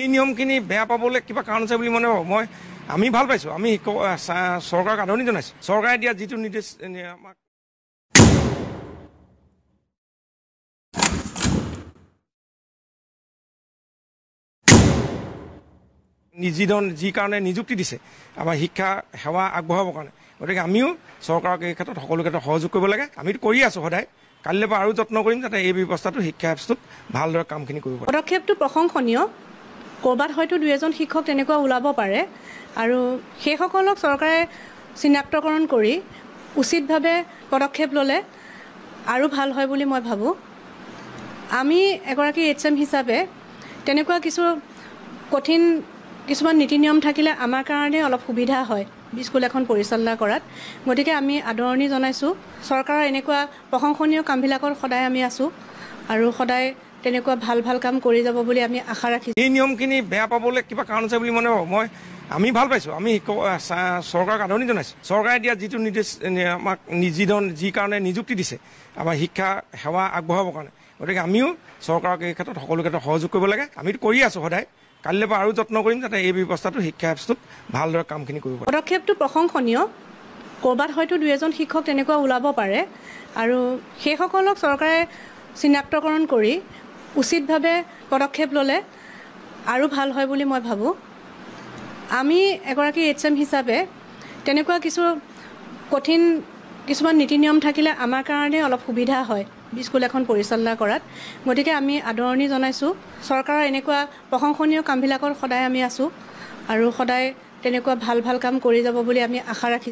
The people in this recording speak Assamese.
এই নিয়মখিনি বেয়া পাবলৈ কিবা কাৰণ আছে বুলি মানে আমি ভাল পাইছোঁ। আমি চৰকাৰক আদৰণি জনাইছোঁ। চৰকাৰে দিয়া যিটো নিৰ্দেশ আমাক যি কাৰণে নিযুক্তি দিছে আমাৰ শিক্ষা সেৱা আগবঢ়াবৰ কাৰণে, গতিকে আমিও চৰকাৰক এই ক্ষেত্ৰত সকলো ক্ষেত্ৰত সহযোগ কৰিব লাগে। আমিতো কৰি আছোঁ সদায়। কালিলৈ পৰা আৰু যত্ন কৰিম যাতে এই ব্যৱস্থাটো শিক্ষা ব্যৱস্থাটোত ভালদৰে কামখিনি কৰিব পাৰে। পদক্ষেপটো প্ৰশংসনীয়। ক'ৰবাত হয়তো দুই এজন শিক্ষক তেনেকুৱা ওলাব পাৰে, আৰু সেইসকলক চৰকাৰে চিনাক্তকৰণ কৰি উচিতভাৱে পদক্ষেপ ল'লে আৰু ভাল হয় বুলি মই ভাবোঁ। আমি এগৰাকী HM হিচাপে তেনেকুৱা কঠিন কিছুমান নীতি নিয়ম থাকিলে আমাৰ কাৰণে অলপ সুবিধা হয় স্কুল এখন পৰিচালনা কৰাত। গতিকে আমি আদৰণি জনাইছোঁ। চৰকাৰৰ এনেকুৱা প্ৰশংসনীয় কামবিলাকত সদায় আমি আছোঁ আৰু সদায় তেনেকুৱা ভাল কাম কৰি যাব বুলি আমি আশা ৰাখিছোঁ। এই নিয়মখিনি বেয়া পাবলৈ কিবা কাৰণ আছে বুলি মানে আমি ভাল পাইছোঁ। আমি চৰকাৰক আদৰণি জনাইছোঁ। চৰকাৰে দিয়া যিটো নিৰ্দেশ আমাক যি কাৰণে নিযুক্তি দিছে আমাৰ শিক্ষা সেৱা আগবঢ়াবৰ কাৰণে, গতিকে আমিও চৰকাৰক এই ক্ষেত্ৰত সকলো ক্ষেত্ৰত সহযোগ কৰিব লাগে। আমিতো কৰি আছোঁ সদায়। কালিলৈ পৰা আৰু যত্ন কৰিম যাতে এই ব্যৱস্থাটো শিক্ষা ব্যৱস্থাটোত ভালদৰে কামখিনি কৰিব পাৰে। পদক্ষেপটো প্ৰশংসনীয়। ক'ৰবাত হয়তো দুই এজন শিক্ষক তেনেকুৱা ওলাব পাৰে, আৰু সেইসকলক চৰকাৰে চিনাক্তকৰণ কৰি উচিতভাৱে পদক্ষেপ ল'লে আৰু ভাল হয় বুলি মই ভাবোঁ। আমি এগৰাকী HM হিচাপে তেনেকুৱা কঠিন কিছুমান নীতি নিয়ম থাকিলে আমাৰ কাৰণে অলপ সুবিধা হয় স্কুল এখন পৰিচালনা কৰাত। গতিকে আমি আদৰণি জনাইছোঁ। চৰকাৰৰ এনেকুৱা প্ৰশংসনীয় কামবিলাকত সদায় আমি আছোঁ আৰু সদায় তেনেকুৱা ভাল কাম কৰি যাব বুলি আমি আশা ৰাখিছোঁ।